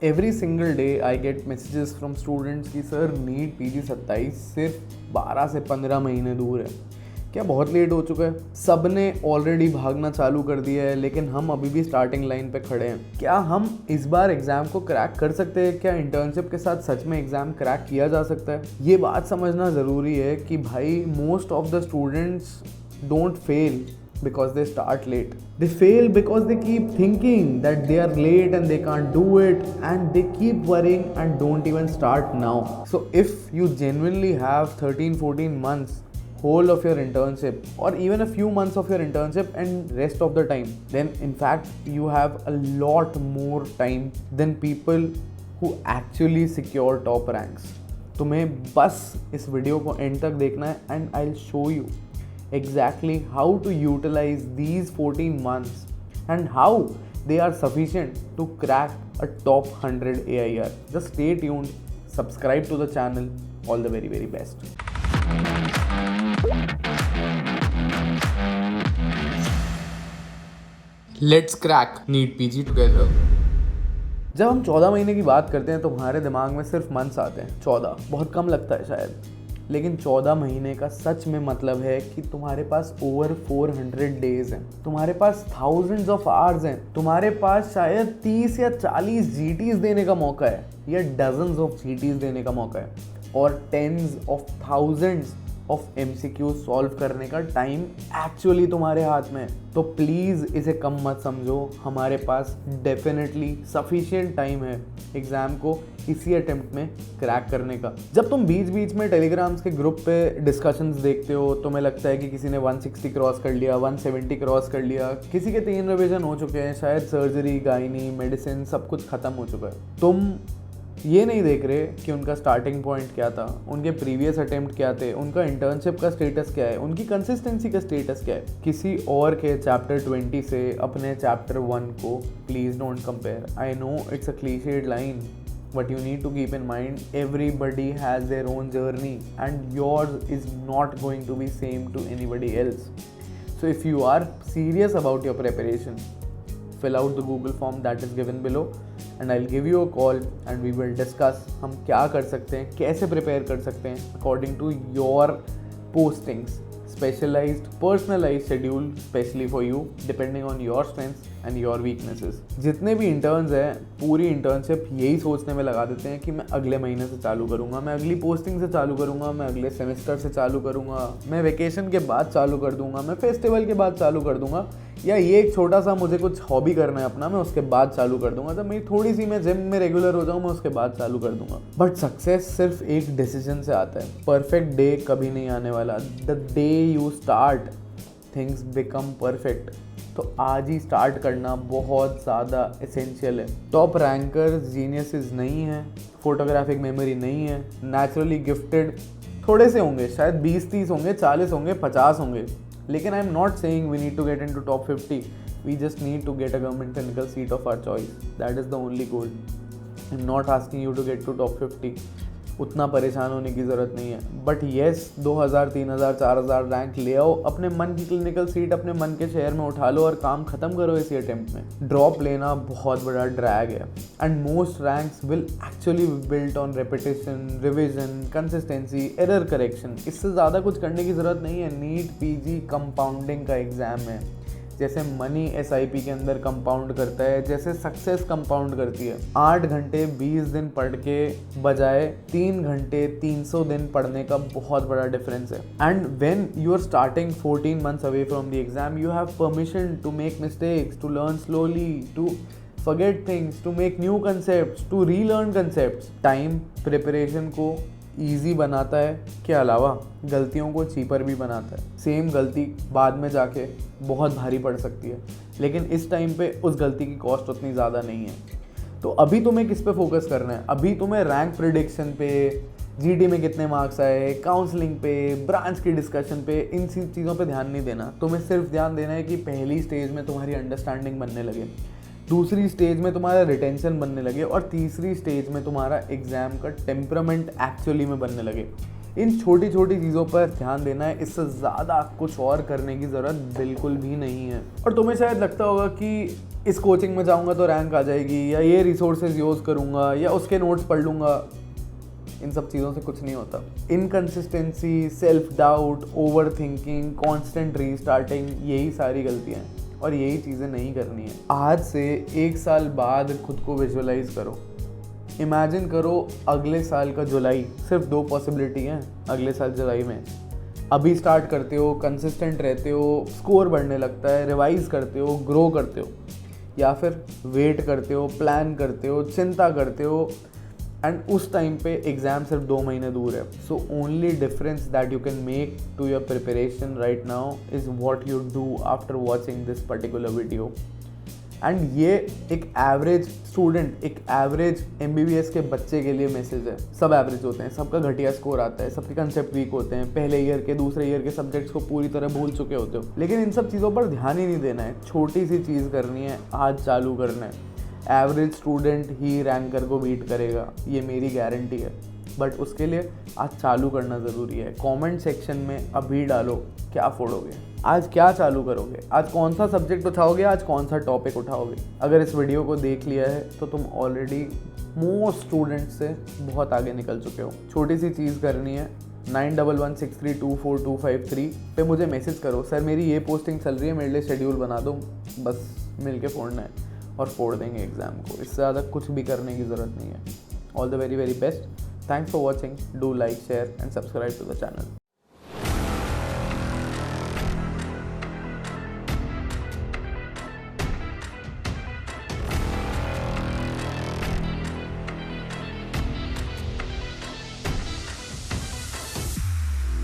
Every single day I get messages from students कि sir NEET PG 27 सिर्फ 12 से 15 महीने दूर है। क्या बहुत लेट हो चुका है? सब ने ऑलरेडी भागना चालू कर दिया है, लेकिन हम अभी भी स्टार्टिंग लाइन पे खड़े हैं। क्या हम इस बार एग्जाम को क्रैक कर सकते हैं? क्या इंटर्नशिप के साथ सच में एग्जाम क्रैक किया जा सकता है? ये बात समझना ज़रूरी है कि भाई most of the students don't fail because they start late. They fail because they keep thinking that they are late and they can't do it, and they keep worrying and don't even start now. So if you genuinely have 13-14 months whole of your internship, or even a few months of your internship and rest of the time, then in fact you have a lot more time than people who actually secure top ranks. तुम्हें बस इस video को and तक देखना है and I'll show you exactly how to utilize these 14 months and how they are sufficient to crack a top 100 AIR. Just stay tuned, subscribe to the channel. All the very best. Let's crack NEET PG together. जब हम 14 महीने की बात करते हैं तो हमारे दिमाग में सिर्फ मंथ्स आते हैं। 14 बहुत कम लगता है शायद, लेकिन 14 महीने का सच में मतलब है कि तुम्हारे पास ओवर 400 डेज हैं, तुम्हारे पास थाउजेंड्स ऑफ आवर्स हैं, तुम्हारे पास शायद 30 या 40 जीटीज देने का मौका है, या डजन्स ऑफ जीटीज देने का मौका है, और tens of thousands of MCQ solve करने का टाइम एक्चुअली तुम्हारे हाथ में है। तो प्लीज़ इसे कम मत समझो, हमारे पास डेफिनेटली सफिशिएंट टाइम है एग्ज़ाम को इसी अटेम्प्ट में क्रैक करने का। जब तुम बीच बीच में टेलीग्राम्स के ग्रुप पे डिस्कशंस देखते हो, तुम्हें लगता है कि किसी ने 160 क्रॉस कर लिया, 170 क्रॉस कर लिया, किसी के 3 रिवीजन हो चुके हैं, शायद सर्जरी, गायनी, मेडिसिन सब कुछ ख़त्म हो चुका है। तुम ये नहीं देख रहे कि उनका स्टार्टिंग पॉइंट क्या था, उनके प्रीवियस अटेम्प्ट क्या थे, उनका इंटर्नशिप का स्टेटस क्या है, उनकी कंसिस्टेंसी का स्टेटस क्या है। किसी और के चैप्टर 20 से अपने चैप्टर 1 को please don't compare. I know it's a clichéd line, but you need to keep in mind everybody has their own journey and yours is not going to be same to anybody else. So if you are serious about your preparation, fill out the Google form that is given below and I'll give you a call and we will discuss हम क्या कर सकते हैं, कैसे prepare कर सकते हैं according to your postings, specialized personalized schedule specially for you depending on your strengths and your weaknesses. जितने भी इंटर्न्स हैं पूरी इंटर्नशिप यही सोचने में लगा देते हैं कि मैं अगले महीने से चालू करूँगा, मैं अगली पोस्टिंग से चालू करूँगा, मैं अगले सेमेस्टर से चालू करूँगा, मैं वेकेशन के बाद चालू कर दूँगा, मैं फेस्टिवल के बाद चालू कर दूँगा, या ये एक छोटा सा मुझे कुछ हॉबी करना है अपना, मैं उसके बाद चालू कर दूंगा, जब मेरी थोड़ी सी मैं जिम में रेगुलर हो जाऊँ मैं उसके बाद चालू कर दूंगा। बट सक्सेस सिर्फ एक डिसीजन से आता है। परफेक्ट डे कभी नहीं आने वाला। The day you start things become perfect. तो आज ही स्टार्ट करना बहुत ज़्यादा एसेंशियल है। टॉप रैंकर जीनियसेस नहीं हैं, फोटोग्राफिक मेमोरी नहीं है, नेचुरली गिफ्टेड थोड़े से होंगे, शायद 20-30 होंगे, 40 होंगे, 50 होंगे, लेकिन I am not saying we need to get into top 50. We just need to get a government clinical seat of our choice. That is the only goal. I'm not asking you to get to top 50. उतना परेशान होने की ज़रूरत नहीं है, but yes 2000, 3000, 4000 rank ले आओ, अपने मन की क्लिनिकल सीट अपने मन के शहर में उठा लो और काम ख़त्म करो इसी अटेम्प्ट में। ड्रॉप लेना बहुत बड़ा ड्रैग है and most ranks will actually built on repetition, revision, consistency, error correction. इससे ज़्यादा कुछ करने की ज़रूरत नहीं है। नीट पीजी कंपाउंडिंग का एग्ज़ाम है। जैसे मनी SIP के अंदर कंपाउंड करता है, जैसे सक्सेस कंपाउंड करती है। 8 घंटे 20 दिन पढ़ के बजाय 3 घंटे 300 दिन पढ़ने का बहुत बड़ा डिफरेंस है। And when you are starting 14 months away from the exam, you have permission to make mistakes, to learn slowly, to forget things, to make new concepts, to relearn concepts. Time preparation को easy बनाता है के अलावा गलतियों को cheaper भी बनाता है। सेम गलती बाद में जाके बहुत भारी पड़ सकती है, लेकिन इस टाइम पे उस गलती की कॉस्ट उतनी ज़्यादा नहीं है। तो अभी तुम्हें किस पे फोकस करना है? अभी तुम्हें रैंक प्रिडिक्शन पे, GT में कितने मार्क्स आए, काउंसलिंग पे, ब्रांच की डिस्कशन पे, इन चीज़ों पे ध्यान नहीं देना। तुम्हें सिर्फ ध्यान देना है कि पहली स्टेज में तुम्हारी अंडरस्टैंडिंग बनने लगे, दूसरी स्टेज में तुम्हारा रिटेंशन बनने लगे, और तीसरी स्टेज में तुम्हारा एग्ज़ाम का टेम्परामेंट एक्चुअली में बनने लगे। इन छोटी छोटी चीज़ों पर ध्यान देना है, इससे ज़्यादा कुछ और करने की ज़रूरत बिल्कुल भी नहीं है। और तुम्हें शायद लगता होगा कि इस कोचिंग में जाऊंगा तो रैंक आ जाएगी, या ये रिसोर्सेज यूज़ करूंगा, या उसके नोट्स पढ़ लूँगा। इन सब चीज़ों से कुछ नहीं होता। Inconsistency, self doubt, over thinking, constant restarting, यही सारी गलतियाँ हैं और यही चीज़ें नहीं करनी है। आज से 1 साल बाद खुद को विजुअलाइज करो। इमेजिन करो अगले साल का जुलाई, सिर्फ 2 पॉसिबिलिटी हैं अगले साल जुलाई में। अभी स्टार्ट करते हो, कंसिस्टेंट रहते हो, स्कोर बढ़ने लगता है, रिवाइज करते हो, ग्रो करते हो, या फिर वेट करते हो, प्लान करते हो, चिंता करते हो, एंड उस टाइम पे एग्ज़ाम सिर्फ 2 महीने दूर है। So only difference that you can make to your preparation right now is what you do after watching this particular video. And ये एक एवरेज स्टूडेंट, एक एवरेज MBBS के बच्चे के लिए मैसेज है। सब एवरेज होते हैं, सबका घटिया स्कोर आता है, सबके कंसेप्ट वीक होते हैं, पहले ईयर के दूसरे ईयर के सब्जेक्ट्स को पूरी तरह भूल चुके होते हो। लेकिन इन सब चीज़ों पर ध्यान ही नहीं देना है। छोटी सी चीज़ करनी है, आज चालू करना है। एवरेज स्टूडेंट ही रैंकर को बीट करेगा, ये मेरी गारंटी है। बट उसके लिए आज चालू करना ज़रूरी है। कमेंट सेक्शन में अभी डालो क्या फोड़ोगे, आज क्या चालू करोगे, आज कौन सा सब्जेक्ट उठाओगे, आज कौन सा टॉपिक उठाओगे। अगर इस वीडियो को देख लिया है तो तुम ऑलरेडी मोस्ट स्टूडेंट से बहुत आगे निकल चुके हो। छोटी सी चीज़ करनी है, 9116324253 पे मुझे मैसेज करो, सर मेरी ये पोस्टिंग चल रही है, मेरे लिए शेड्यूल बना दो। बस मिल के फोड़ना है और फोड़ देंगे एग्ज़ाम को। इससे ज़्यादा कुछ भी करने की ज़रूरत नहीं है। All the very very best. Thanks for watching. Do like, share and subscribe to the channel.